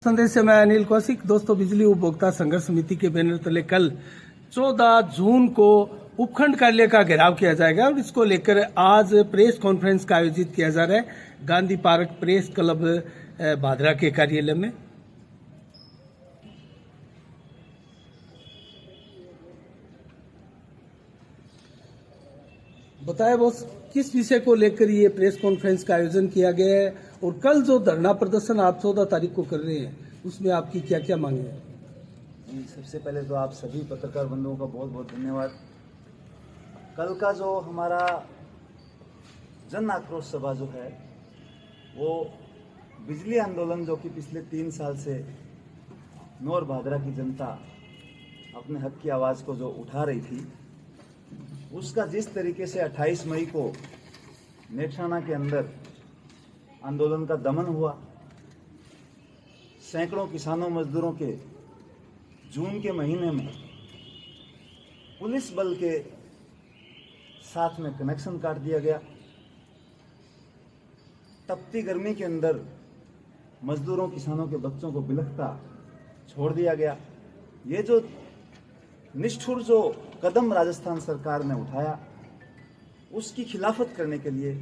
संदेश से मैं अनिल कौशिक। दोस्तों, बिजली उपभोक्ता संघर्ष समिति के बैनर तले कल 14 जून को उपखंड कार्यालय का घेराव किया जाएगा और इसको लेकर आज प्रेस कॉन्फ्रेंस का आयोजित किया जा रहा है Gandhi park press club Bhadra के कार्यालय में। बताया बॉस, किस विषय को लेकर ये प्रेस कॉन्फ्रेंस का आयोजन किया गया है और कल जो धरना प्रदर्शन आप 14 तारीख को कर रहे हैं उसमें आपकी क्या क्या मांगे हैं? सबसे पहले तो आप सभी पत्रकार बंधुओं का बहुत बहुत धन्यवाद। कल का जो हमारा जन आक्रोश सभा जो है वो बिजली आंदोलन जो कि पिछले 3 साल से नौर भादरा की जनता अपने हक की आवाज़ को जो उठा रही थी, उसका जिस तरीके से 28 मई को नेत्राना के अंदर आंदोलन का दमन हुआ, सैकड़ों किसानों मजदूरों के जून के महीने में पुलिस बल के साथ में कनेक्शन काट दिया गया, तपती गर्मी के अंदर मजदूरों किसानों के बच्चों को बिलखता छोड़ दिया गया। ये जो निष्ठुर जो कदम राजस्थान सरकार ने उठाया, उसकी खिलाफत करने के लिए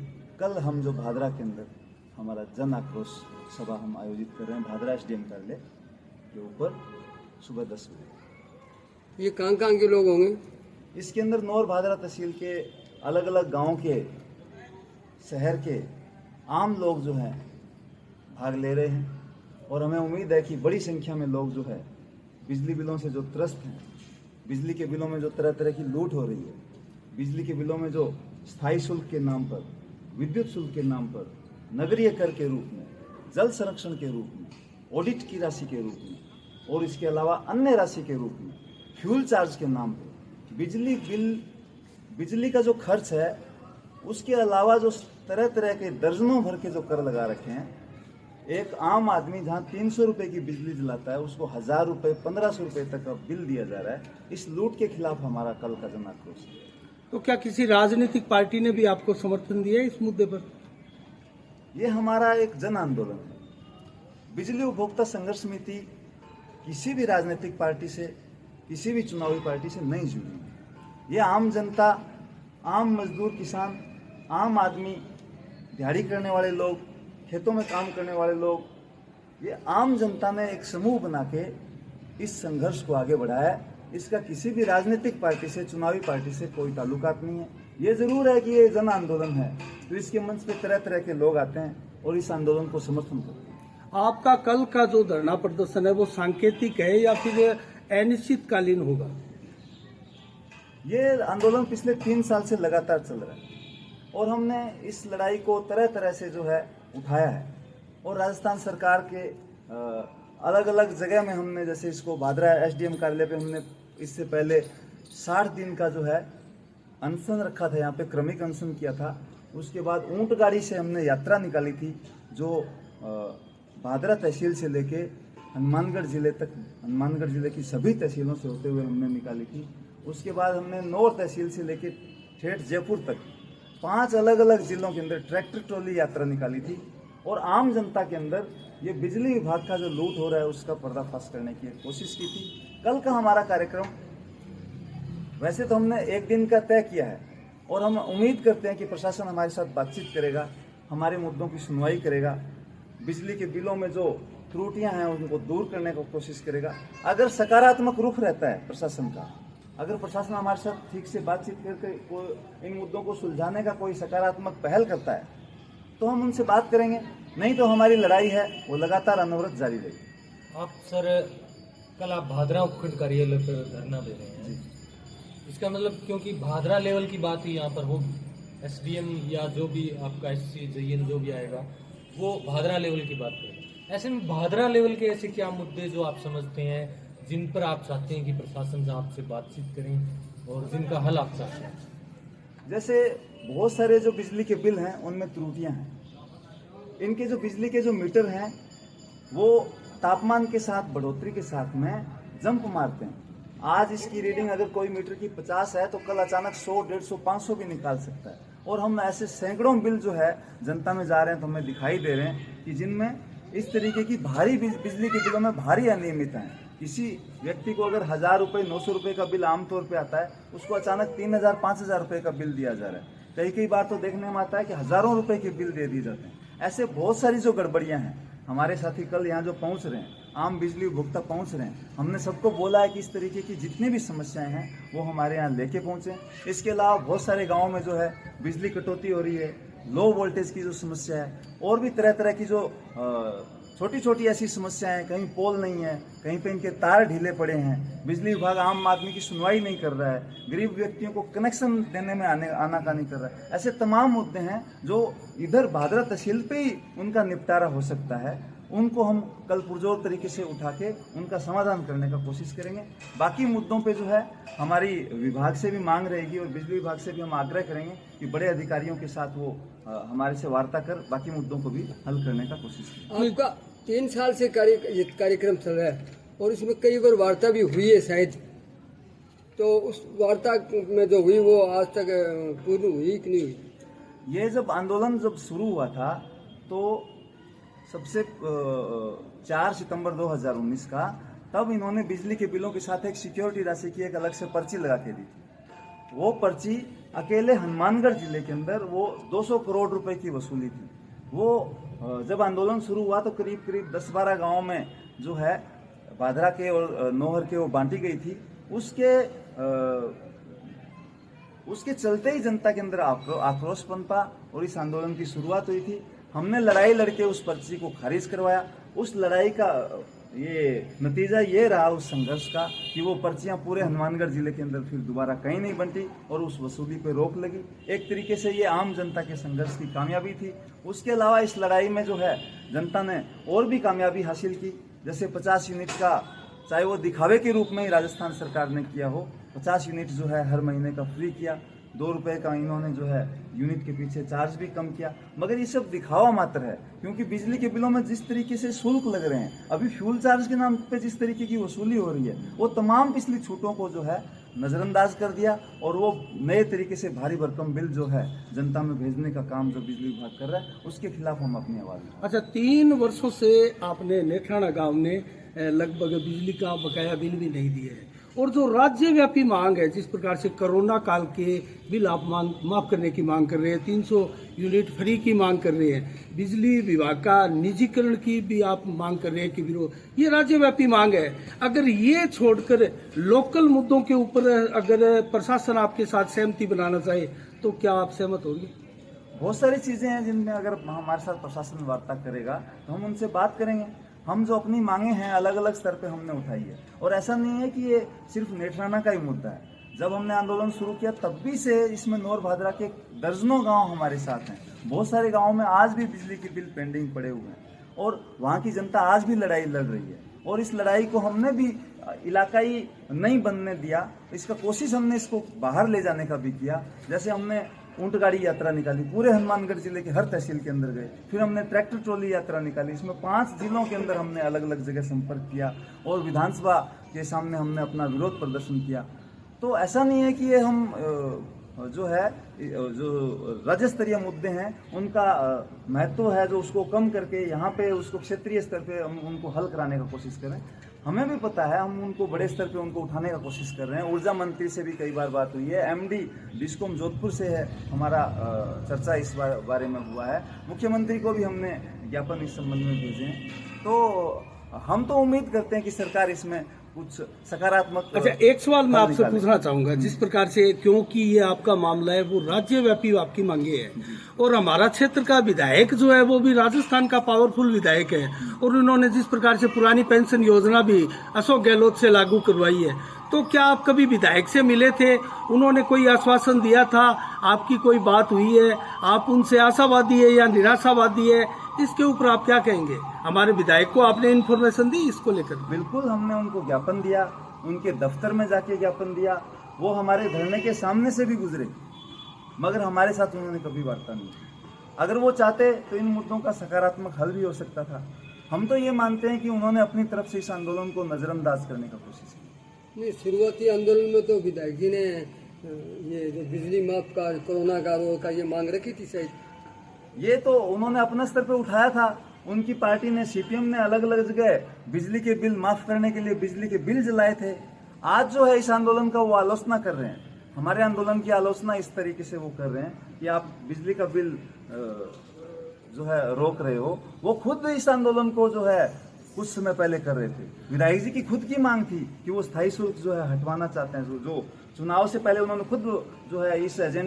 कल हम जो भादरा के अंदर हमारा जन आक्रोश सभा हम आयोजित कर रहे हैं भादरा एसडीएम कार्यालय के ऊपर सुबह 10 बजे। ये कहाँ के लोग होंगे? इसके अंदर नौर भादरा तहसील के अलग अलग गांव के, शहर के आम लोग जो हैं भाग ले रहे हैं और हमें उम्मीद है कि बड़ी संख्या में लोग जो है बिजली बिलों से जो त्रस्त हैं, बिजली के बिलों में जो तरह तरह की लूट हो रही है, बिजली के बिलों में जो स्थायी शुल्क के नाम पर, विद्युत शुल्क के नाम पर, नगरीय कर के रूप में, जल संरक्षण के रूप में, ऑडिट की राशि के रूप में और इसके अलावा अन्य राशि के रूप में, फ्यूल चार्ज के नाम पर बिजली बिल, बिजली का जो खर्च है उसके अलावा जो तरह तरह के दर्जनों भर के जो कर लगा रखे हैं, एक आम आदमी जहां 300 रुपए की बिजली जलाता है उसको 1000 रुपए 1500 रुपए तक का बिल दिया जा रहा है। इस लूट के खिलाफ हमारा कल का जन आक्रोश है। तो क्या किसी राजनीतिक पार्टी ने भी आपको समर्थन दिया है इस मुद्दे पर? यह हमारा एक जन आंदोलन है। बिजली उपभोक्ता संघर्ष समिति किसी भी राजनीतिक पार्टी से, किसी भी चुनावी पार्टी से नहीं जुड़ी है। यह आम जनता, आम मजदूर, किसान, आम आदमी, दिहाड़ी करने वाले लोग, खेतों में काम करने वाले लोग, ये आम जनता ने एक समूह बना के इस संघर्ष को आगे बढ़ाया है। इसका किसी भी राजनीतिक पार्टी से, चुनावी पार्टी से कोई ताल्लुकात नहीं है। ये जरूर है कि ये जन आंदोलन है तो इसके मंच पे तरह तरह के लोग आते हैं और इस आंदोलन को समर्थन करते हैं। आपका कल का जो धरना प्रदर्शन है वो सांकेतिक है या फिर अनिश्चितकालीन होगा? ये आंदोलन पिछले 3 साल से लगातार चल रहा है और हमने इस लड़ाई को तरह तरह से जो है उठाया है और राजस्थान सरकार के अलग अलग जगह में हमने, जैसे इसको भादरा एसडीएम कार्यालय पे हमने इससे पहले 60 दिन का जो है अनशन रखा था, यहाँ पे क्रमिक अनशन किया था। उसके बाद ऊंट गाड़ी से हमने यात्रा निकाली थी जो भादरा तहसील से लेके हनुमानगढ़ जिले तक, हनुमानगढ़ जिले की सभी तहसीलों से होते हुए हमने निकाली थी। उसके बाद हमने नौर तहसील से लेके ठेठ जयपुर तक 5 अलग अलग जिलों के अंदर ट्रैक्टर ट्रॉली यात्रा निकाली थी और आम जनता के अंदर ये बिजली विभाग का जो लूट हो रहा है उसका पर्दाफाश करने की कोशिश की थी। कल का हमारा कार्यक्रम, वैसे तो हमने 1 दिन का तय किया है और हम उम्मीद करते हैं कि प्रशासन हमारे साथ बातचीत करेगा, हमारे मुद्दों की सुनवाई करेगा, बिजली के बिलों में जो त्रुटियां हैं उनको दूर करने की कोशिश करेगा। अगर सकारात्मक रुख रहता है प्रशासन का, अगर प्रशासन हमारे साथ ठीक से बातचीत करके इन मुद्दों को सुलझाने का कोई सकारात्मक पहल करता है तो हम उनसे बात करेंगे, नहीं तो हमारी लड़ाई है वो लगातार अनवरत जारी रहेगी। आप सर कल आप भादरा उपखंड कार्यालय पर धरना दे रहे हैं, इसका मतलब क्योंकि भादरा लेवल की बात ही यहाँ पर होगी, एसडीएम या जो भी आपका एससी जयन जो भी आएगा वो भादरा लेवल की बात करें। ऐसे में भादरा लेवल के ऐसे क्या मुद्दे जो आप समझते हैं जिन पर आप चाहते हैं कि प्रशासन से आपसे बातचीत करें और जिनका हल आप चाहते हैं? जैसे बहुत सारे जो बिजली के बिल हैं उनमें त्रुटियां हैं। इनके जो बिजली के जो मीटर हैं वो तापमान के साथ, बढ़ोतरी के साथ में जंप मारते हैं। आज इसकी रीडिंग अगर कोई मीटर की 50 है तो कल अचानक 100, 150, 500 भी निकाल सकता है। और हम ऐसे सैकड़ों बिल जो है जनता में जा रहे हैं तो हमें दिखाई दे रहे हैं कि जिनमें इस तरीके की भारी बिजली के बिलों में भारी अनियमितता है। किसी व्यक्ति को अगर 1000 रुपये 900 रुपये का बिल आमतौर पे आता है, उसको अचानक 3000 5000 रुपये का बिल दिया जा रहा है। कई बार तो देखने में आता है कि हजारों रुपए के बिल दे दिए जाते हैं। ऐसे बहुत सारी जो गड़बड़ियां हैं, हमारे साथी कल यहाँ जो पहुँच रहे हैं, आम बिजली उपभोक्ता पहुँच रहे हैं, हमने सबको बोला है कि इस तरीके की जितनी भी समस्याएं हैं वो हमारे यहाँ लेके पहुँचे। इसके अलावा बहुत सारे गाँव में जो है बिजली कटौती हो रही है, लो वोल्टेज की जो समस्या है, और भी तरह तरह की जो छोटी छोटी ऐसी समस्याएं हैं, कहीं पोल नहीं है, कहीं पे इनके तार ढीले पड़े हैं, बिजली विभाग आम आदमी की सुनवाई नहीं कर रहा है, गरीब व्यक्तियों को कनेक्शन देने में आनाकानी कर रहा है। ऐसे तमाम मुद्दे हैं जो इधर भादरा तहसील पे ही उनका निपटारा हो सकता है। उनको हम कल पुरजोर तरीके से उठा के उनका समाधान करने का कोशिश करेंगे। बाकी मुद्दों पे जो है हमारी विभाग से भी मांग रहेगी और बिजली विभाग से भी हम आग्रह करेंगे कि बड़े अधिकारियों के साथ वो हमारे से वार्ता कर बाकी मुद्दों को भी हल करने का कोशिश करें। आपका 3 साल से ये कार्यक्रम चल रहा है और इसमें कई बार वार्ता भी हुई है शायद, तो उस वार्ता में जो हुई वो आज तक पूर्ण हुई कि नहीं हुई? ये जब आंदोलन शुरू हुआ था तो सबसे 4 सितंबर 2019 का, तब इन्होंने बिजली के बिलों के साथ एक सिक्योरिटी राशि की एक अलग से पर्ची लगा के दी थी। वो पर्ची अकेले हनुमानगढ़ जिले के अंदर वो 200 करोड़ रुपए की वसूली थी। वो जब आंदोलन शुरू हुआ तो करीब करीब 10-12 गाँव में जो है भादरा के और नौहर के वो बांटी गई थी। उसके चलते ही जनता के अंदर आक्रोश पनपा और इस आंदोलन की शुरुआत हुई थी। हमने लड़ाई लड़के उस पर्ची को खारिज करवाया। उस लड़ाई का ये नतीजा ये रहा उस संघर्ष का कि वो पर्चियां पूरे हनुमानगढ़ जिले के अंदर फिर दोबारा कहीं नहीं बंटी और उस वसूली पे रोक लगी। एक तरीके से ये आम जनता के संघर्ष की कामयाबी थी। उसके अलावा इस लड़ाई में जो है जनता ने और भी कामयाबी हासिल की, जैसे 50 यूनिट का, चाहे वो दिखावे के रूप में ही राजस्थान सरकार ने किया हो, 50 यूनिट जो है हर महीने का फ्री किया। 2 रुपए का इन्होंने जो है यूनिट के पीछे चार्ज भी कम किया। मगर ये सब दिखावा मात्र है, क्योंकि बिजली के बिलों में जिस तरीके से शुल्क लग रहे हैं, अभी फ्यूल चार्ज के नाम पे जिस तरीके की वसूली हो रही है, वो तमाम पिछली छूटों को जो है नजरअंदाज कर दिया और वो नए तरीके से भारी भरकम बिल जो है जनता में भेजने का काम जो बिजली विभाग कर रहा है, उसके खिलाफ हम अपनी आवाज उठाएंगे। अच्छा, 3 वर्षों से आपने नेठाना गांव ने लगभग बिजली का बकाया बिल भी नहीं दिए है, और जो राज्यव्यापी मांग है, जिस प्रकार से कोरोना काल के बिल आप माफ करने की मांग कर रहे हैं, 300 यूनिट फ्री की मांग कर रहे हैं, बिजली विभाग का निजीकरण की भी आप मांग कर रहे हैं कि विरोध, ये राज्यव्यापी मांग है। अगर ये छोड़कर लोकल मुद्दों के ऊपर अगर प्रशासन आपके साथ सहमति बनाना चाहे तो क्या आप सहमत होंगे? बहुत सारी चीजें हैं जिनमें अगर हमारे साथ प्रशासन वार्ता करेगा तो हम उनसे बात करेंगे। हम जो अपनी मांगे हैं अलग अलग स्तर पे हमने उठाई है, और ऐसा नहीं है कि ये सिर्फ नेत्राना का ही मुद्दा है। जब हमने आंदोलन शुरू किया तब भी से इसमें नौर भादरा के दर्जनों गांव हमारे साथ हैं। बहुत सारे गांवों में आज भी बिजली के बिल पेंडिंग पड़े हुए हैं और वहाँ की जनता आज भी लड़ाई लड़ रही है, और इस लड़ाई को हमने भी इलाकाई नहीं बनने दिया। इसका कोशिश हमने इसको बाहर ले जाने का भी किया। जैसे हमने ऊंट गाड़ी यात्रा निकाली, पूरे हनुमानगढ़ जिले के हर तहसील के अंदर गए। फिर हमने ट्रैक्टर ट्रॉली यात्रा निकाली, इसमें 5 जिलों के अंदर हमने अलग अलग जगह संपर्क किया और विधानसभा के सामने हमने अपना विरोध प्रदर्शन किया। तो ऐसा नहीं है कि ये हम जो है जो राज्य स्तरीय मुद्दे हैं उनका महत्व है जो उसको कम करके यहाँ पे उसको क्षेत्रीय स्तर पे हम उनको हल कराने का कोशिश करें। हमें भी पता है, हम उनको बड़े स्तर पे उनको उठाने का कोशिश कर रहे हैं। ऊर्जा मंत्री से भी कई बार बात हुई है, एमडी डिस्कॉम जोधपुर से है हमारा चर्चा इस बारे में हुआ है। मुख्यमंत्री को भी हमने ज्ञापन इस संबंध में भेजे हैं। तो हम तो उम्मीद करते हैं कि सरकार इसमें कुछ सकारात्मक। अच्छा, एक सवाल मैं आपसे पूछना चाहूंगा, जिस प्रकार से क्योंकि ये आपका मामला है वो राज्यव्यापी आपकी मांगे है, और हमारा क्षेत्र का विधायक जो है वो भी राजस्थान का पावरफुल विधायक है, और उन्होंने जिस प्रकार से पुरानी पेंशन योजना भी अशोक गहलोत से लागू करवाई है, तो क्या आप कभी विधायक से मिले थे? उन्होंने कोई आश्वासन दिया था? आपकी कोई बात हुई है? आप उनसे आशावादी है या निराशावादी है? इसके ऊपर आप क्या कहेंगे? हमारे विधायक को आपने इन्फॉर्मेशन दी इसको लेकर? बिल्कुल, हमने उनको ज्ञापन दिया, उनके दफ्तर में जाके ज्ञापन दिया। वो हमारे धरने के सामने से भी गुजरे, मगर हमारे साथ उन्होंने कभी वार्ता नहीं की। अगर वो चाहते तो इन मुद्दों का सकारात्मक हल भी हो सकता था। हम तो ये मानते हैं कि उन्होंने अपनी तरफ से इस आंदोलन को नजरअंदाज करने का कोशिश की। नहीं, शुरुआती आंदोलन में तो विधायक जी ने ये जो बिजली माफ का, कोरोना का ये मांग रखी थी शायद। ये तो उन्होंने अपने स्तर पे उठाया था, उनकी पार्टी ने, सीपीएम ने अलग अलग जगह बिजली के बिल माफ करने के लिए बिजली के बिल जलाए थे। आज जो है इस आंदोलन का वो आलोचना कर रहे हैं, हमारे आंदोलन की आलोचना इस तरीके से वो कर रहे हैं कि आप बिजली का बिल जो है रोक रहे हो। वो खुद इस आंदोलन को जो है कुछ समय पहले कर रहे थे। विधायक जी की खुद की मांग थी कि वो स्थायी शुल्क जो है हटवाना चाहते हैं, जो चुनाव से पहले उन्होंने खुद जो है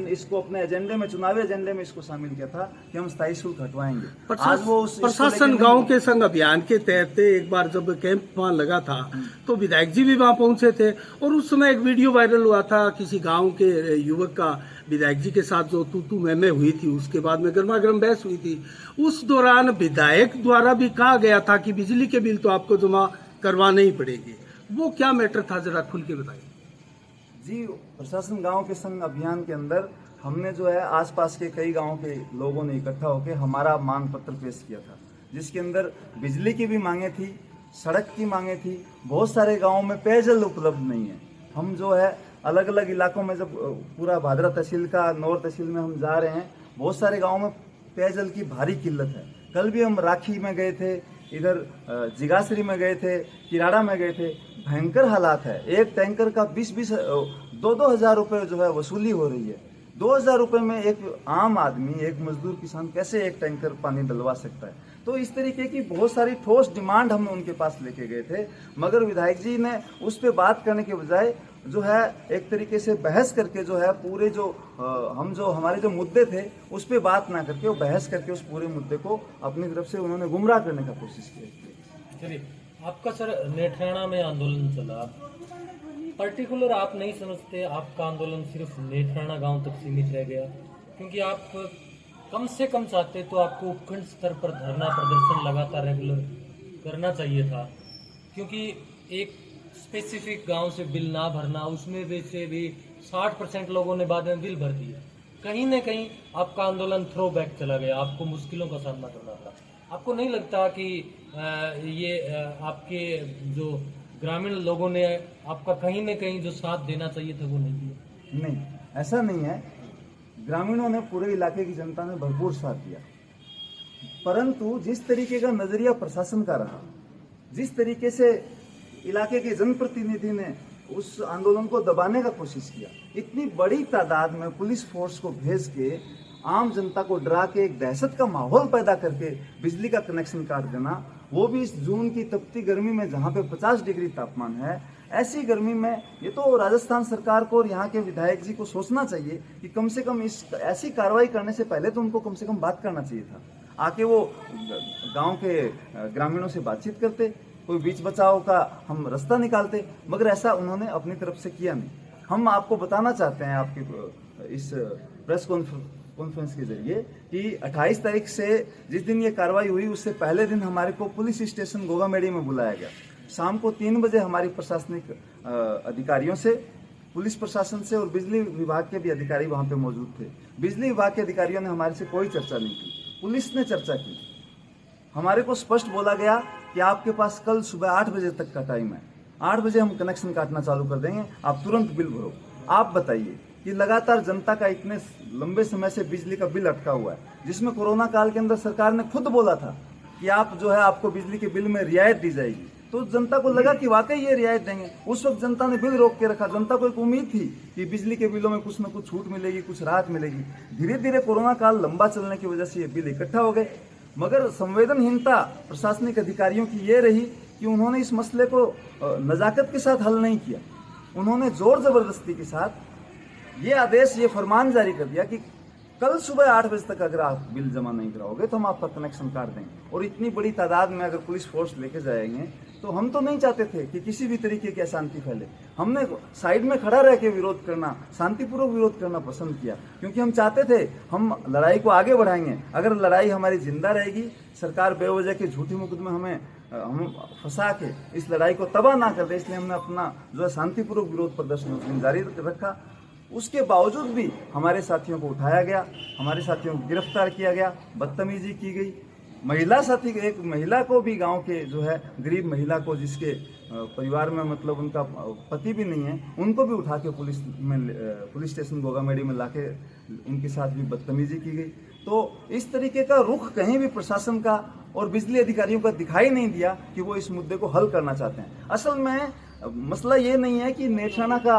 इसको अपने एजेंडे में, चुनावी एजेंडे में इसको शामिल किया था कि हम स्थायी शुल्क हटवाएंगे। आज वो प्रशासन गांव के संग अभियान के तहत एक बार जब कैंप वहां लगा था तो विधायक जी भी वहां पहुंचे थे और उस समय एक वीडियो वायरल हुआ था किसी गांव के युवक का विधायक जी के साथ जो तू मैं हुई थी, उसके बाद में गर्मा गर्म बहस हुई थी। उस दौरान विधायक द्वारा भी कहा गया था कि बिजली के बिल तो आपको जमा करवाने ही पड़ेगी। वो क्या मैटर था, जरा खुल के बताइए। जी, प्रशासन गांव के संग अभियान के अंदर हमने जो है आसपास के कई गांवों के लोगों ने इकट्ठा होकर हमारा मांग पत्र पेश किया था, जिसके अंदर बिजली की भी मांगे थी, सड़क की मांगे थी। बहुत सारे गांवों में पेयजल उपलब्ध नहीं है। हम जो है अलग अलग इलाकों में, जब पूरा भादरा तहसील का नौर तहसील में हम जा रहे हैं, बहुत सारे गाँव में पेयजल की भारी किल्लत है। कल भी हम राखी में गए थे, इधर जिगासरी में गए थे, किराड़ा में गए थे, भयंकर हालात है। एक टैंकर का 2-2 हज़ार रुपये जो है वसूली हो रही है। 2,000 रुपये में एक आम आदमी, एक मजदूर किसान कैसे एक टैंकर पानी डलवा सकता है। तो इस तरीके की बहुत सारी ठोस डिमांड हम उनके पास लेके गए थे, मगर विधायक जी ने उस पर बात करने के बजाय जो है एक तरीके से बहस करके जो है पूरे हमारे जो मुद्दे थे उस पर बात ना करके, वो बहस करके उस पूरे मुद्दे को अपनी तरफ से उन्होंने गुमराह करने का कोशिश की। चलिए, आपका सर नेत्राणा में आंदोलन चला, पर्टिकुलर आप नहीं समझते आपका आंदोलन सिर्फ नेत्राणा गांव तक सीमित रह गया? क्योंकि आप कम से कम चाहते तो आपको उपखंड स्तर पर धरना प्रदर्शन लगातार रेगुलर करना चाहिए था, क्योंकि एक स्पेसिफिक गांव से बिल ना भरना, उसमें से भी 60% लोगों ने बाद में बिल भर दिया। कहीं ना कहीं आपका आंदोलन थ्रो बैक चला गया, आपको मुश्किलों का सामना करना था। आपको नहीं लगता कि आपके जो ग्रामीण लोगों ने आपका कहीं ना कहीं जो साथ देना चाहिए था वो नहीं दिया? नहीं, ऐसा नहीं है। ग्रामीणों ने, पूरे इलाके की जनता ने भरपूर साथ दिया, परंतु जिस तरीके का नजरिया प्रशासन का रहा, जिस तरीके से इलाके के जनप्रतिनिधि ने उस आंदोलन को दबाने का कोशिश किया, इतनी बड़ी तादाद में पुलिस फोर्स को भेज के आम जनता को डरा के एक दहशत का माहौल पैदा करके बिजली का कनेक्शन काट देना, वो भी इस जून की तपती गर्मी में जहाँ पे 50 डिग्री तापमान है। ऐसी गर्मी में ये तो राजस्थान सरकार को और यहाँ के विधायक जी को सोचना चाहिए कि कम से कम ऐसी कार्रवाई करने से पहले तो उनको कम से कम बात करना चाहिए था। आके वो गांव के ग्रामीणों से बातचीत करते, कोई बीच बचाव का हम रास्ता निकालते, मगर ऐसा उन्होंने अपनी तरफ से किया नहीं। हम आपको बताना चाहते हैं आपके इस प्रेस कॉन्फ्रेंस के जरिए कि 28 तारीख से जिस दिन ये कार्रवाई हुई उससे पहले दिन हमारे को पुलिस स्टेशन गोगामेड़ी में बुलाया गया। शाम को 3 बजे हमारी प्रशासनिक अधिकारियों से, पुलिस प्रशासन से और बिजली विभाग के भी अधिकारी वहाँ पे मौजूद थे। बिजली विभाग के अधिकारियों ने हमारे से कोई चर्चा नहीं की, पुलिस ने चर्चा की। हमारे को स्पष्ट बोला गया कि आपके पास कल सुबह 8 बजे तक का टाइम है, 8 बजे हम कनेक्शन काटना चालू कर देंगे, आप तुरंत बिल भरो। आप बताइए कि लगातार जनता का इतने लंबे समय से बिजली का बिल अटका हुआ है, जिसमें कोरोना काल के अंदर सरकार ने खुद बोला था कि आप जो है आपको बिजली के बिल में रियायत दी जाएगी, तो जनता को लगा कि वाकई ये रियायत देंगे। उस वक्त जनता ने बिल रोक के रखा। जनता को एक उम्मीद थी कि बिजली के बिलों में कुछ न कुछ छूट मिलेगी, कुछ राहत मिलेगी। धीरे धीरे कोरोना काल लंबा चलने की वजह से ये बिल इकट्ठा हो गए, मगर संवेदनहीनता प्रशासनिक अधिकारियों की ये रही कि उन्होंने इस मसले को नजाकत के साथ हल नहीं किया। उन्होंने जोर जबरदस्ती के साथ ये आदेश, ये फरमान जारी कर दिया कि कल सुबह 8 बजे तक अगर आप बिल जमा नहीं कराओगे तो हम आपका कनेक्शन काट देंगे। और इतनी बड़ी तादाद में अगर पुलिस फोर्स लेके जाएंगे तो हम तो नहीं चाहते थे कि किसी भी तरीके की अशांति फैले। हमने साइड में खड़ा रह के विरोध करना, शांतिपूर्वक विरोध करना पसंद किया, क्योंकि हम चाहते थे हम लड़ाई को आगे बढ़ाएंगे। अगर लड़ाई हमारी जिंदा रहेगी, सरकार बेवजह के झूठी मुकदमे हम फंसा के इस लड़ाई को तबाह ना कर दे, इसलिए हमने अपना जो है शांतिपूर्वक विरोध प्रदर्शन जारी रखा। उसके बावजूद भी हमारे साथियों को उठाया गया, हमारे साथियों को गिरफ्तार किया गया, बदतमीजी की गई। महिला साथी, एक महिला को भी, गांव के जो है गरीब महिला को, जिसके परिवार में मतलब उनका पति भी नहीं है, उनको भी उठा के पुलिस स्टेशन गोगामेड़ी में लाके उनके साथ भी बदतमीजी की गई। तो इस तरीके का रुख कहीं भी प्रशासन का और बिजली अधिकारियों का दिखाई नहीं दिया कि वो इस मुद्दे को हल करना चाहते हैं। असल में मसला ये नहीं है कि नेत्राना का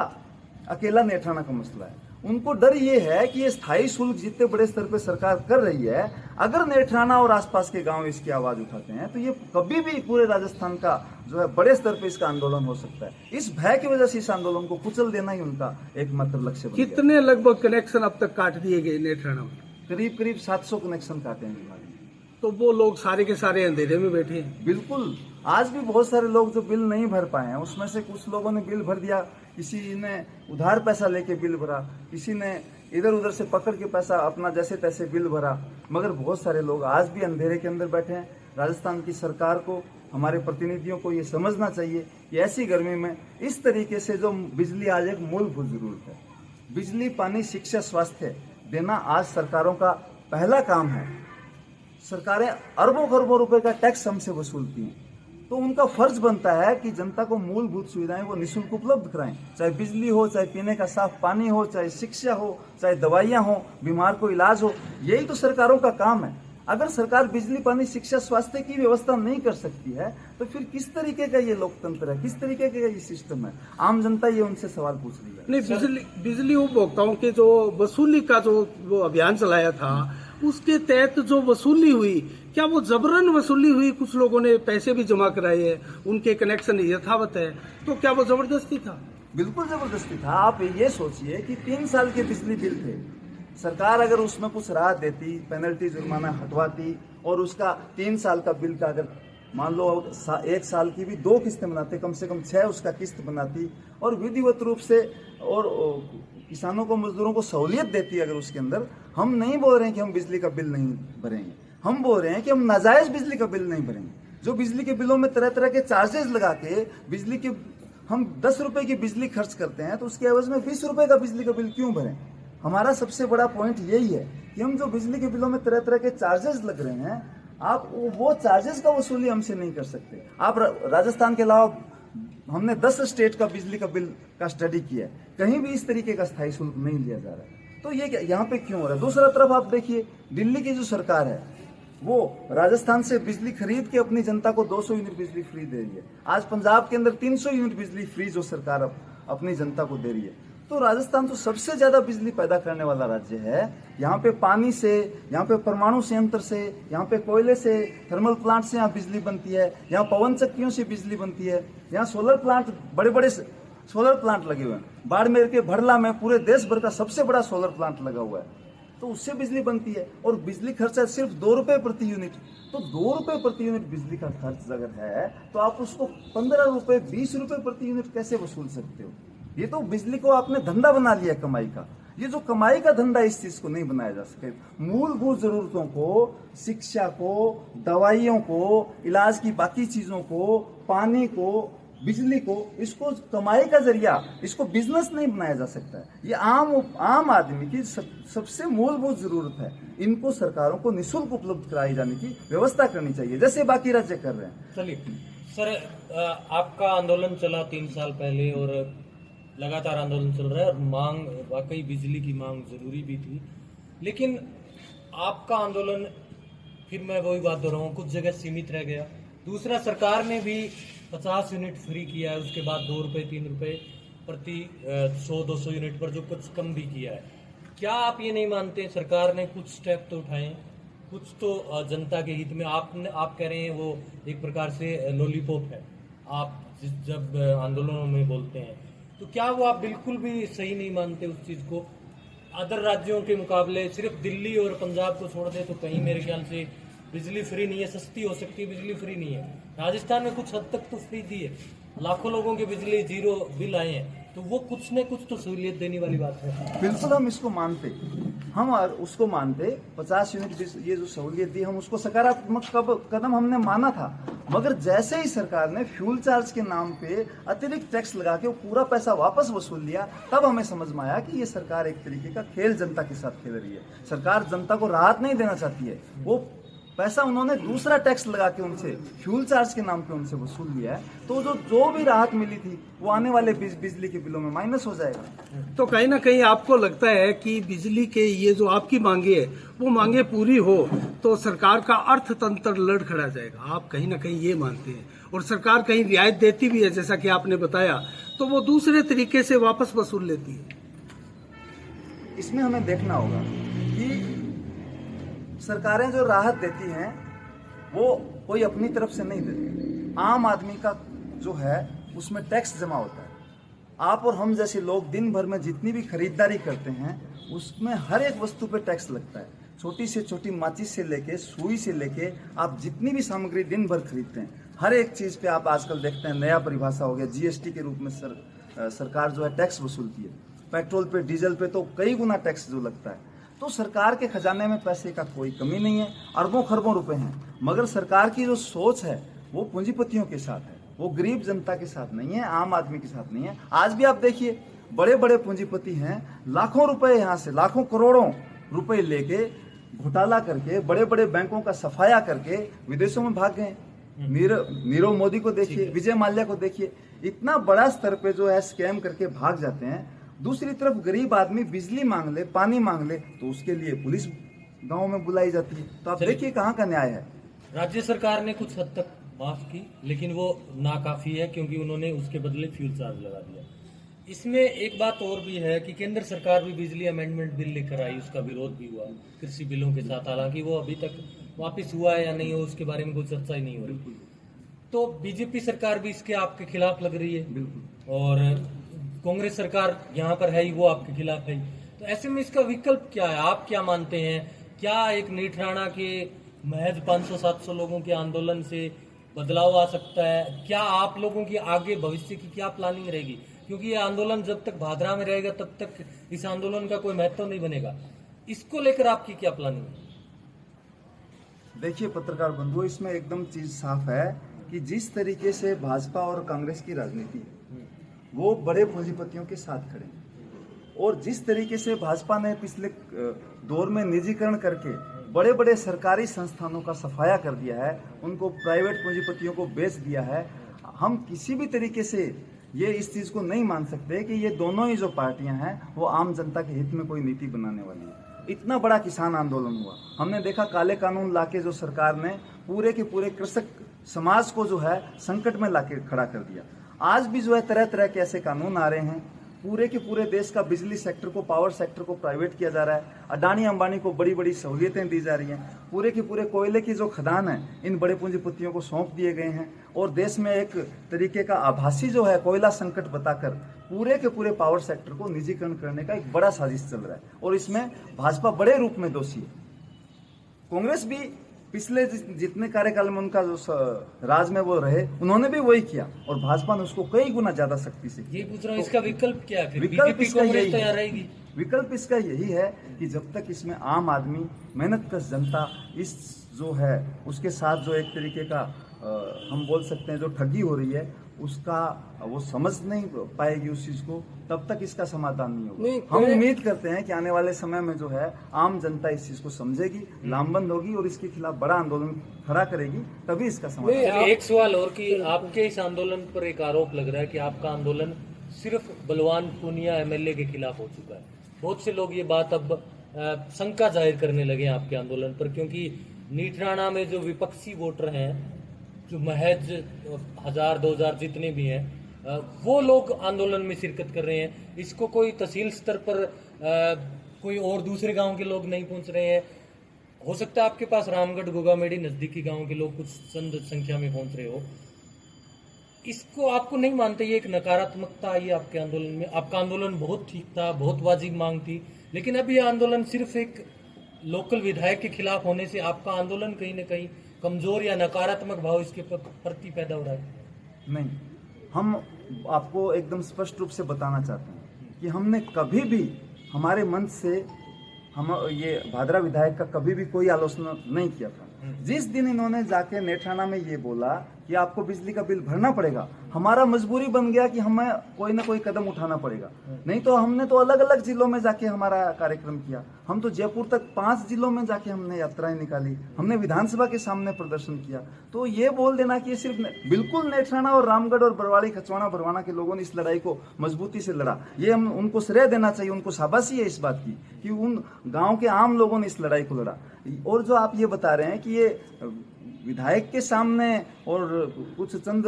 अकेला नेत्राना का मसला है, उनको डर ये है कि ये स्थायी शुल्क जितने बड़े स्तर पर सरकार कर रही है, अगर नेत्राना और आसपास के गांव इसकी आवाज उठाते हैं तो ये कभी भी पूरे राजस्थान का जो है बड़े स्तर पे इसका आंदोलन हो सकता है। इस भय की वजह से इस आंदोलन को कुचल देना ही उनका एकमात्र लक्ष्य बन गया। कितने लगभग कनेक्शन अब तक काट दिए गए नेत्राना में? करीब 700 कनेक्शन काटे हैं विभाग ने। तो वो लोग सारे के सारे अंधेरे में बैठे हैं। बिल्कुल, आज भी बहुत सारे लोग जो बिल नहीं भर पाए हैं, उसमें से कुछ लोगों ने बिल भर दिया, किसी ने उधार पैसा लेके बिल भरा, किसी ने इधर उधर से पकड़ के पैसा अपना जैसे तैसे बिल भरा, मगर बहुत सारे लोग आज भी अंधेरे के अंदर बैठे हैं। राजस्थान की सरकार को, हमारे प्रतिनिधियों को ये समझना चाहिए कि ऐसी गर्मी में इस तरीके से जो बिजली आज एक मूलभूत जरूरत है, बिजली, पानी, शिक्षा, स्वास्थ्य देना आज सरकारों का पहला काम है। सरकारें अरबों खरबों रुपए का टैक्स हमसे वसूलती हैं, तो उनका फर्ज बनता है कि जनता को मूलभूत सुविधाएं वो निःशुल्क उपलब्ध कराएं, चाहे बिजली हो, चाहे पीने का साफ पानी हो, चाहे शिक्षा हो, चाहे दवाइयां हो, बीमार को इलाज हो। यही तो सरकारों का काम है। अगर सरकार बिजली, पानी, शिक्षा, स्वास्थ्य की व्यवस्था नहीं कर सकती है तो फिर किस तरीके का ये लोकतंत्र है, किस तरीके का ये सिस्टम है? आम जनता ये उनसे सवाल पूछ रही है। नहीं, बिजली उपभोक्ताओं के जो वसूली का जो वो अभियान चलाया था, उसके तहत जो वसूली हुई, क्या वो जबरन वसूली हुई? कुछ लोगों ने पैसे भी जमा कराए हैं, उनके कनेक्शन यथावत है, तो क्या वो जबरदस्ती था? बिल्कुल जबरदस्ती था। आप ये सोचिए कि 3 साल के बिजली बिल थे, सरकार अगर उसमें कुछ राहत देती, पेनल्टी जुर्माना हटवाती और उसका 3 साल का बिल का अगर मान लो 1 साल की भी 2 किस्तें बनाते, कम से कम 6 उसका किस्त बनाती और विधिवत रूप से और किसानों को, मजदूरों को सहूलियत देती अगर उसके अंदर। हम नहीं बोल रहे हैं कि हम बिजली का बिल नहीं भरेंगे, हम बोल रहे हैं कि हम नाजायज बिजली का बिल नहीं भरेंगे। जो बिजली के बिलों में तरह तरह के चार्जेस लगा के बिजली के, हम 10 रुपए की बिजली खर्च करते हैं तो उसके एवज में 20 रुपए का बिजली का बिल क्यों भरें? हमारा सबसे बड़ा पॉइंट यही है कि हम जो बिजली के बिलों में तरह तरह के चार्जेस लग रहे हैं, आप वो चार्जेस का वसूली हमसे नहीं कर सकते। आप राजस्थान के अलावा हमने 10 स्टेट का बिजली का बिल का स्टडी किया है, कहीं भी इस तरीके का स्थायी शुल्क नहीं लिया जा रहा है। तो ये यहाँ पे क्यों हो रहा है? दूसरा तरफ आप देखिए, दिल्ली की जो सरकार है वो राजस्थान से बिजली खरीद के अपनी जनता को 200 यूनिट बिजली फ्री दे रही है। आज पंजाब के अंदर 300 यूनिट बिजली फ्री जो सरकार अपनी जनता को दे रही है। तो राजस्थान तो सबसे ज्यादा बिजली पैदा करने वाला राज्य है। यहाँ पे पानी से, यहाँ पे परमाणु संयंत्र से, यहाँ पे कोयले से, थर्मल प्लांट से यहाँ बिजली बनती है, यहाँ पवन चक्कियों से बिजली बनती है, यहाँ सोलर प्लांट, बड़े बड़े सोलर प्लांट लगे हुए हैं। बाड़मेर के भरला में पूरे देश भर का सबसे बड़ा सोलर प्लांट लगा हुआ है, तो उससे बिजली बनती है। और बिजली खर्चा सिर्फ 2 रुपए प्रति यूनिट, तो 2 रुपए प्रति यूनिट बिजली का खर्च अगर है तो आप उसको 15 रुपए, 20 रुपए प्रति यूनिट कैसे वसूल सकते हो? ये तो बिजली को आपने धंधा बना लिया कमाई का। ये जो कमाई का धंधा, इस चीज को नहीं बनाया जा सके। मूलभूत जरूरतों को, शिक्षा को, दवाइयों को, इलाज की बाकी चीजों को, पानी को, बिजली को, इसको कमाई का जरिया, इसको बिजनेस नहीं बनाया जा सकता है। ये आम आदमी की सबसे मूलभूत जरूरत है। इनको सरकारों को निःशुल्क उपलब्ध कराई जाने की व्यवस्था करनी चाहिए, जैसे बाकी राज्य कर रहे हैं। चलिए सर, आपका आंदोलन चला 3 साल पहले और लगातार आंदोलन चल रहा है और मांग, वाकई बिजली की मांग जरूरी भी थी, लेकिन आपका आंदोलन, फिर मैं वही बात दोहराऊं, कुछ जगह सीमित रह गया। दूसरा, सरकार ने भी 50 यूनिट फ्री किया है, उसके बाद 2 रुपए 3 रुपए प्रति 100-200 यूनिट पर जो कुछ कम भी किया है। क्या आप ये नहीं मानते सरकार ने कुछ स्टेप तो उठाए, कुछ तो जनता के हित में? आप कह रहे हैं वो एक प्रकार से लॉलीपॉप है, आप जब आंदोलनों में बोलते हैं, तो क्या वो आप बिल्कुल भी सही नहीं मानते उस चीज को? अदर राज्यों के मुकाबले सिर्फ दिल्ली और पंजाब को छोड़ दे तो कहीं मेरे ख्याल से बिजली फ्री नहीं है। सस्ती हो सकती है, बिजली फ्री नहीं है। राजस्थान में कुछ हद तक तो फ्री दी है, लाखों लोगों के बिजली 0 बिल आए हैं, तो वो कुछ न कुछ तो सहूलियत देने वाली बात है। बिल्कुल हम इसको मानते, हम उसको मानते। 50 यूनिट ये जो सहूलियत दी, हम उसको सकारात्मक कदम हमने माना था। मगर जैसे ही सरकार ने फ्यूल चार्ज के नाम पे अतिरिक्त टैक्स लगा के वो पूरा पैसा वापस वसूल लिया, तब हमें समझ में आया कि ये सरकार एक तरीके का खेल जनता के साथ खेल रही है। सरकार जनता को राहत नहीं देना चाहती है, वो पैसा उन्होंने दूसरा टैक्स लगा के उनसे फ्यूल चार्ज के नाम पे उनसे वसूल लिया है, तो जो भी राहत मिली थी वो आने वाले बिजली के बिलों में माइनस हो जाएगा। तो कहीं ना कहीं आपको लगता है कि बिजली के ये जो आपकी मांगे है वो मांगे पूरी हो तो सरकार का अर्थतंत्र लड़खड़ा जाएगा, आप कहीं ना कहीं ये मानते हैं, और सरकार कहीं रियायत देती भी है जैसा कि आपने बताया, तो वो दूसरे तरीके से वापस वसूल लेती है। इसमें हमें देखना होगा कि सरकारें जो राहत देती हैं वो कोई अपनी तरफ से नहीं देती, आम आदमी का जो है उसमें टैक्स जमा होता है। आप और हम जैसे लोग दिन भर में जितनी भी खरीदारी करते हैं उसमें हर एक वस्तु पे टैक्स लगता है, छोटी से छोटी माचिस से लेके सुई से लेके आप जितनी भी सामग्री दिन भर खरीदते हैं हर एक चीज पे आप आजकल देखते हैं नया परिभाषा हो गया, जीएसटी के रूप में सरकार जो है टैक्स वसूलती है। पेट्रोल पे डीजल पे तो कई गुना टैक्स जो लगता है, तो सरकार के खजाने में पैसे का कोई कमी नहीं है, अरबों खरबों रुपए हैं, मगर सरकार की जो सोच है वो पूंजीपतियों के साथ है, वो गरीब जनता के साथ नहीं है, आम आदमी के साथ नहीं है। आज भी आप देखिए बड़े बड़े पूंजीपति हैं, लाखों रुपए यहाँ से लाखों करोड़ों रुपए लेके घोटाला करके बड़े बड़े बैंकों का सफाया करके विदेशों में भाग गए। नीरव मोदी को देखिए, विजय माल्या को देखिए, इतना बड़ा स्तर पे जो है स्कैम करके भाग जाते हैं। दूसरी तरफ गरीब आदमी बिजली मांग ले, पानी मांग ले तो उसके लिए पुलिस गांव में बुलाई जाती है। तो आप देखिए कहाँ का न्याय है। राज्य सरकार ने कुछ हद तक माफ की, लेकिन वो नाकाफी है क्योंकि उन्होंने उसके बदले फ्यूल चार्ज लगा दिया। इसमें एक बात और भी है कि केंद्र सरकार भी बिजली अमेंडमेंट बिल लेकर आई, उसका विरोध भी हुआ कृषि बिलों के साथ, हालांकि वो अभी तक वापस हुआ है या नहीं हो उसके बारे में कोई चर्चा ही नहीं हो रही। तो बीजेपी सरकार भी इसके आपके खिलाफ लग रही है, बिल्कुल, और कांग्रेस सरकार यहाँ पर है ही वो आपके खिलाफ है। तो ऐसे में इसका विकल्प क्या है, आप क्या मानते हैं? क्या एक नीठ राणा के महज 500-700 लोगों के आंदोलन से बदलाव आ सकता है? क्या आप लोगों की आगे भविष्य की क्या प्लानिंग रहेगी? क्योंकि ये आंदोलन जब तक भादरा में रहेगा तब तक इस आंदोलन का कोई महत्व नहीं बनेगा। इसको लेकर आपकी क्या प्लानिंग है? देखिए पत्रकार बंधुओं, इसमें एकदम चीज साफ है कि जिस तरीके से भाजपा और कांग्रेस की राजनीति वो बड़े पूंजीपतियों के साथ खड़े हैं, और जिस तरीके से भाजपा ने पिछले दौर में निजीकरण करके बड़े बड़े सरकारी संस्थानों का सफाया कर दिया है, उनको प्राइवेट पूंजीपतियों को बेच दिया है, हम किसी भी तरीके से ये इस चीज को नहीं मान सकते कि ये दोनों ही जो पार्टियां हैं वो आम जनता के हित में कोई नीति बनाने वाली है। इतना बड़ा किसान आंदोलन हुआ, हमने देखा काले कानून लाके जो सरकार ने पूरे के पूरे कृषक समाज को जो है संकट में लाके खड़ा कर दिया। आज भी जो है तरह तरह के ऐसे कानून आ रहे हैं, पूरे के पूरे देश का बिजली सेक्टर को, पावर सेक्टर को प्राइवेट किया जा रहा है, अडानी अंबानी को बड़ी बड़ी सहूलियतें दी जा रही हैं, पूरे के पूरे कोयले की जो खदान है इन बड़े पूंजीपतियों को सौंप दिए गए हैं, और देश में एक तरीके का आभासी जो है कोयला संकट बताकर पूरे के पूरे पावर सेक्टर को निजीकरण करने का एक बड़ा साजिश चल रहा है, और इसमें भाजपा बड़े रूप में दोषी है। कांग्रेस भी पिछले जितने कार्यकाल में उनका जो राज में वो रहे उन्होंने भी वही किया, और भाजपा ने उसको कई गुना ज्यादा सख्ती से किया। ये पूछ रहा हूँ, इसका विकल्प क्या है? फिर विकल्प बीजेपी इसका कांग्रेस यही तैयार है। रहेगी? विकल्प इसका यही है कि जब तक इसमें आम आदमी, मेहनतकश जनता इस जो है उसके साथ जो एक तरीके का हम बोल सकते हैं जो ठगी हो रही है उसका वो समझ नहीं पाएगी उस चीज को, तब तक इसका समाधान नहीं होगा। हम उम्मीद करते हैं कि आने वाले समय में जो है आम जनता इस चीज को समझेगी, लामबंद होगी और इसके खिलाफ बड़ा आंदोलन खड़ा करेगी, तभी इसका समाधान। चलिए, एक सवाल और कि आपके इस आंदोलन पर एक आरोप लग रहा है कि आपका आंदोलन सिर्फ बलवान पूनिया एमएलए के खिलाफ हो चुका है। बहुत से लोग ये बात अब शंका जाहिर करने लगे हैं आपके आंदोलन पर, क्योंकि नीठ राणा में जो विपक्षी वोटर हैं, जो महज 1000-2000 जितने भी हैं, वो लोग आंदोलन में शिरकत कर रहे हैं। इसको कोई तहसील स्तर पर कोई और दूसरे गांव के लोग नहीं पहुंच रहे हैं। हो सकता है आपके पास रामगढ़, गोगामेड़ी नजदीकी गांव के लोग कुछ चंद संख्या में पहुंच रहे हो। इसको आपको नहीं मानते ये एक नकारात्मकता आई आपके आंदोलन में? आपका आंदोलन बहुत ठीक था, बहुत वाजिब मांग थी, लेकिन अब ये आंदोलन सिर्फ एक लोकल विधायक के खिलाफ होने से आपका आंदोलन कहीं ना कहीं कमजोर या नकारात्मक भाव इसके प्रति पैदा हो रहा है? नहीं, हम आपको एकदम स्पष्ट रूप से बताना चाहते हैं कि हमने कभी भी हमारे मंच से हम ये भादरा विधायक का कभी भी कोई आलोचना नहीं किया था। जिस दिन इन्होंने जाके नेठाना में ये बोला कि आपको बिजली का बिल भरना पड़ेगा, हमारा मजबूरी बन गया कि हमें कोई ना कोई कदम उठाना पड़ेगा। नहीं तो हमने तो अलग अलग जिलों में जाके हमारा कार्यक्रम किया। हम तो जयपुर तक 5 जिलों में जाके हमने यात्राएं निकाली, हमने विधानसभा के सामने प्रदर्शन किया। तो ये बोल देना कि ये सिर्फ बिल्कुल नेत्राना और रामगढ़ और बरवाड़ी खचवाड़ा भरवाना के लोगों ने इस लड़ाई को मजबूती से लड़ा, ये हम उनको श्रेय देना चाहिए, उनको शाबाशी है इस बात की कि उन गाँव के आम लोगों ने इस लड़ाई को लड़ा। और जो आप ये बता रहे हैं कि ये विधायक के सामने और कुछ चंद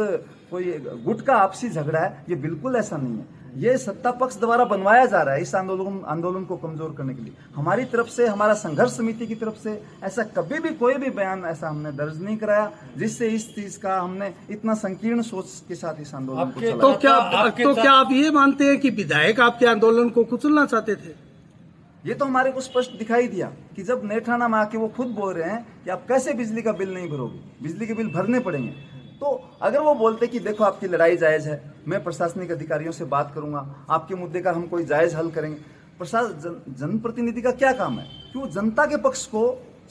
कोई गुट का आपसी झगड़ा है, ये बिल्कुल ऐसा नहीं है। ये सत्ता पक्ष द्वारा बनवाया जा रहा है इस आंदोलन को कमजोर करने के लिए। हमारी तरफ से, हमारा संघर्ष समिति की तरफ से ऐसा कभी भी कोई भी बयान ऐसा हमने दर्ज नहीं कराया जिससे इस चीज का हमने इतना संकीर्ण सोच के साथ इस आंदोलन को चलाया। तो क्या आप ये मानते हैं कि विधायक आपके आंदोलन को कुचलना चाहते थे? ये तो हमारे को स्पष्ट दिखाई दिया कि जब नेठाना में आके वो खुद बोल रहे हैं कि आप कैसे बिजली का बिल नहीं भरोगे, बिजली के बिल भरने पड़ेंगे। तो अगर वो बोलते कि देखो आपकी लड़ाई जायज है, मैं प्रशासनिक अधिकारियों से बात करूंगा, आपके मुद्दे का हम कोई जायज हल करेंगे। जनप्रतिनिधि का क्या काम है कि वो जनता के पक्ष को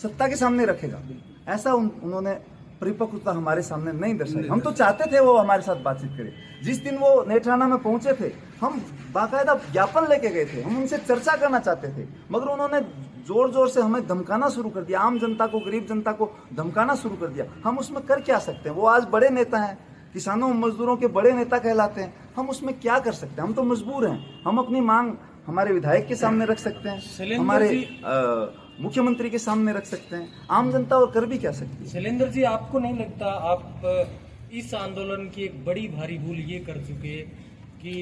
सत्ता के सामने रखेगा, ऐसा उन्होंने परिपक्वता हमारे सामने नहीं दर्शाई। हम तो चाहते थे वो हमारे साथ बातचीत करे। जिस दिन वो नेत्राना में पहुंचे थे, हम बाकायदा ज्ञापन लेके गए थे, हम उनसे चर्चा करना चाहते थे, मगर उन्होंने जोर जोर से हमें धमकाना शुरू कर दिया, आम जनता को, गरीब जनता को धमकाना शुरू कर दिया। हम उसमें कर क्या सकते हैं? वो आज बड़े नेता हैं, किसानों मजदूरों के बड़े नेता कहलाते हैं, हम उसमें क्या कर सकते हैं? हम तो मजबूर हैं। हम अपनी मांग हमारे विधायक के सामने रख सकते हैं, हमारे मुख्यमंत्री के सामने रख सकते हैं, आम जनता और कर भी क्या सकती है? शैलेंद्र जी, आपको नहीं लगता आप इस आंदोलन की एक बड़ी भारी भूल ये कर चुके कि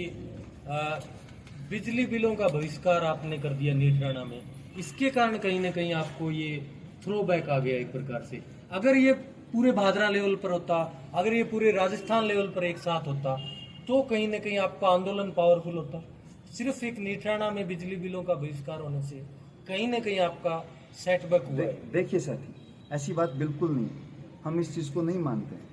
बिजली बिलों का बहिष्कार आपने कर दिया नेत्राना में, इसके कारण कहीं ना कहीं आपको ये थ्रो बैक आ गया एक प्रकार से? अगर ये पूरे भादरा लेवल पर होता, अगर ये पूरे राजस्थान लेवल पर एक साथ होता, तो कहीं ना कहीं आपका आंदोलन पावरफुल होता। सिर्फ एक नेत्राना में बिजली बिलों का बहिष्कार होने से कहीं ना कहीं आपका सेटबैक हुआ है। देखिए साथी, ऐसी बात बिल्कुल नहीं, हम इस चीज को नहीं मानते हैं।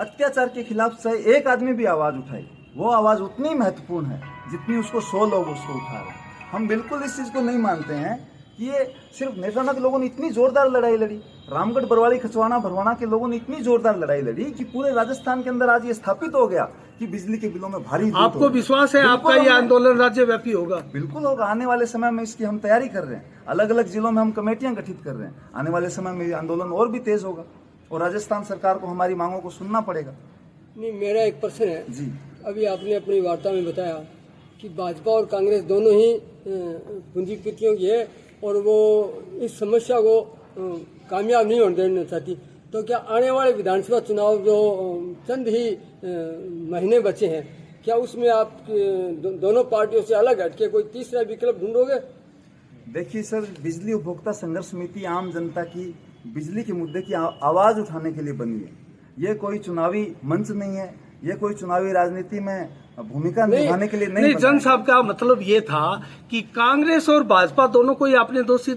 अत्याचार के खिलाफ चाहे एक आदमी भी आवाज उठाए, वो आवाज उतनी महत्वपूर्ण है जितनी उसको 100 लोग उसको उठा रहे हैं। हम बिल्कुल इस चीज को नहीं मानते हैं कि ये सिर्फ नेत्राना के लोगों ने इतनी जोरदार लड़ाई लड़ी, रामगढ़ बरवाड़ी खचवाड़ा भरवाना के लोगों ने इतनी जोरदार लड़ाई लड़ी कि पूरे राजस्थान के अंदर आज ये स्थापित हो गया कि बिजली के बिलों में भारी। आपको विश्वास है आपका ये आंदोलन राज्यव्यापी होगा? बिल्कुल होगा। आने वाले समय में इसकी हम तैयारी कर रहे हैं, अलग अलग जिलों में हम कमेटियां गठित कर रहे हैं। आने वाले समय में ये आंदोलन और भी तेज होगा और राजस्थान सरकार को हमारी मांगों को सुनना पड़ेगा। नहीं, मेरा एक प्रश्न है जी। अभी आपने अपनी वार्ता में बताया कि भाजपा और कांग्रेस दोनों ही पूंजीपतियों की है और वो इस समस्या को कामयाब नहीं होने देना चाहती, तो क्या आने वाले विधानसभा चुनाव जो चंद ही महीने बचे हैं, क्या उसमें आप दोनों पार्टियों से अलग हटके कोई तीसरा विकल्प ढूंढोगे? देखिए सर, बिजली उपभोक्ता संघर्ष समिति आम जनता की बिजली के मुद्दे की आवाज उठाने के लिए बनी है। ये कोई चुनावी मंच नहीं है, ये कोई चुनावी राजनीति में भूमिका निभाने के लिए नहीं। जन साहब का मतलब ये था कि कांग्रेस और भाजपा दोनों को ही आपने दोषी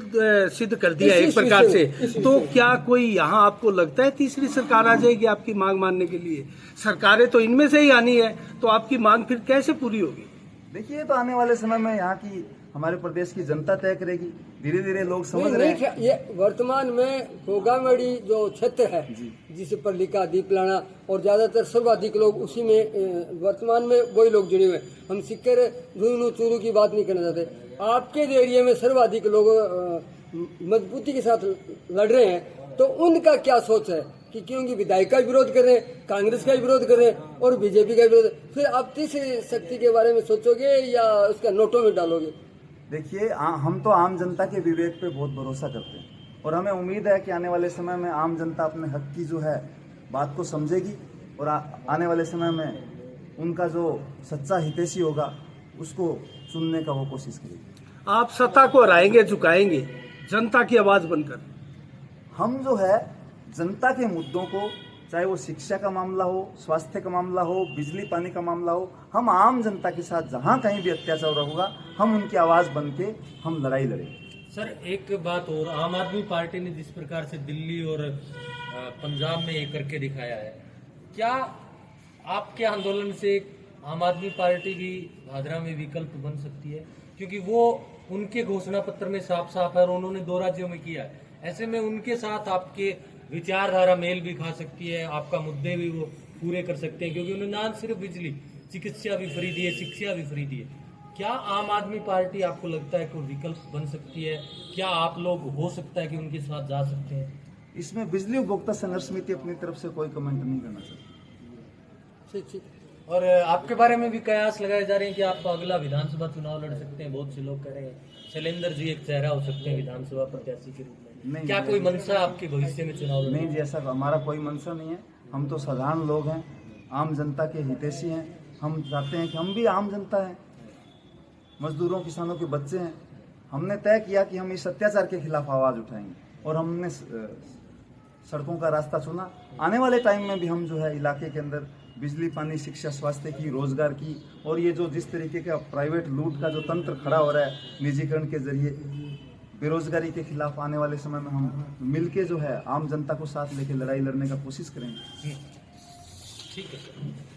सिद्ध कर दिया एक प्रकार से, तो क्या कोई यहाँ आपको लगता है तीसरी सरकार आ जाएगी आपकी मांग मानने के लिए? सरकारें तो इनमें से ही आनी है, तो आपकी मांग फिर कैसे पूरी होगी? देखिए, तो आने वाले समय में यहाँ की हमारे प्रदेश की जनता तय करेगी। धीरे धीरे लोग समझ रहे हैं। ये वर्तमान में घोगामेड़ी जो क्षेत्र है जिसे पर लिखा दीपलाना और ज्यादातर सर्वाधिक लोग उसी में वर्तमान में वही लोग जुड़े हुए। हम सिक्कर झुनू चूरू की बात नहीं करना चाहते। आपके एरिया में सर्वाधिक लोग मजबूती के साथ लड़ रहे हैं, तो उनका क्या सोच है कि क्योंकि विधायक का विरोध कर रहे हैं, कांग्रेस का विरोध कर रहे हैं और बीजेपी का विरोध, फिर आप तीसरी शक्ति के बारे में सोचोगे या उसका नोटों में डालोगे? देखिए, हम तो आम जनता के विवेक पे बहुत भरोसा करते हैं और हमें उम्मीद है कि आने वाले समय में आम जनता अपने हक की जो है बात को समझेगी और आने वाले समय में उनका जो सच्चा हितैषी होगा उसको चुनने का वो कोशिश करेगी। आप सत्ता को हराएंगे, झुकाएंगे जनता की आवाज बनकर? हम जो है जनता के मुद्दों को, चाहे वो शिक्षा का मामला हो, स्वास्थ्य का मामला हो, बिजली पानी का मामला हो, हम आम जनता के साथ जहां कहीं भी अत्याचार होगा हम उनकी आवाज बन के हम लड़ाई लड़ेंगे। सर, एक बात और, आम आदमी पार्टी ने जिस प्रकार से दिल्ली और पंजाब में ये करके दिखाया है, क्या आपके आंदोलन से आम आदमी पार्टी भी भादरा में विकल्प बन सकती है? क्योंकि वो उनके घोषणा पत्र में साफ साफ है और उन्होंने 2 राज्यों में किया है। ऐसे में उनके साथ आपके विचारधारा मेल भी खा सकती है, आपका मुद्दे भी वो पूरे कर सकते हैं, क्योंकि उन्होंने ना सिर्फ बिजली, चिकित्सा भी फ्री दी है, शिक्षा भी फ्री दी है। क्या आम आदमी पार्टी आपको लगता है कोई विकल्प बन सकती है? क्या आप लोग हो सकता है कि उनके साथ जा सकते हैं? इसमें बिजली उपभोक्ता संघर्ष समिति अपनी तरफ से कोई कमेंट नहीं करना चाहती। ठीक। और आपके बारे में भी कयास लगाए जा रहे हैं कि आप अगला विधानसभा चुनाव लड़ सकते हैं। बहुत से लोग कह रहे हैं शैलेंद्र जी एक चेहरा हो सकते हैं विधानसभा प्रत्याशी के रूप में। नहीं, क्या कोई मंशा आपके भविष्य में चुनाव लड़ने? नहीं जी, ऐसा हमारा कोई मंशा नहीं है। हम तो साधारण लोग हैं, आम जनता के हितैषी हैं। हम चाहते हैं कि हम भी आम जनता हैं, मजदूरों किसानों के बच्चे हैं। हमने तय किया कि हम इस अत्याचार के खिलाफ आवाज़ उठाएंगे और हमने सड़कों का रास्ता चुना। आने वाले टाइम में भी हम जो है इलाके के अंदर बिजली, पानी, शिक्षा, स्वास्थ्य की, रोजगार की, और ये जो जिस तरीके का प्राइवेट लूट का जो तंत्र खड़ा हो रहा है निजीकरण के जरिए, बेरोजगारी के खिलाफ आने वाले समय में हम मिलके जो है आम जनता को साथ लेके लड़ाई लड़ने का कोशिश करेंगे। ठीक है सर।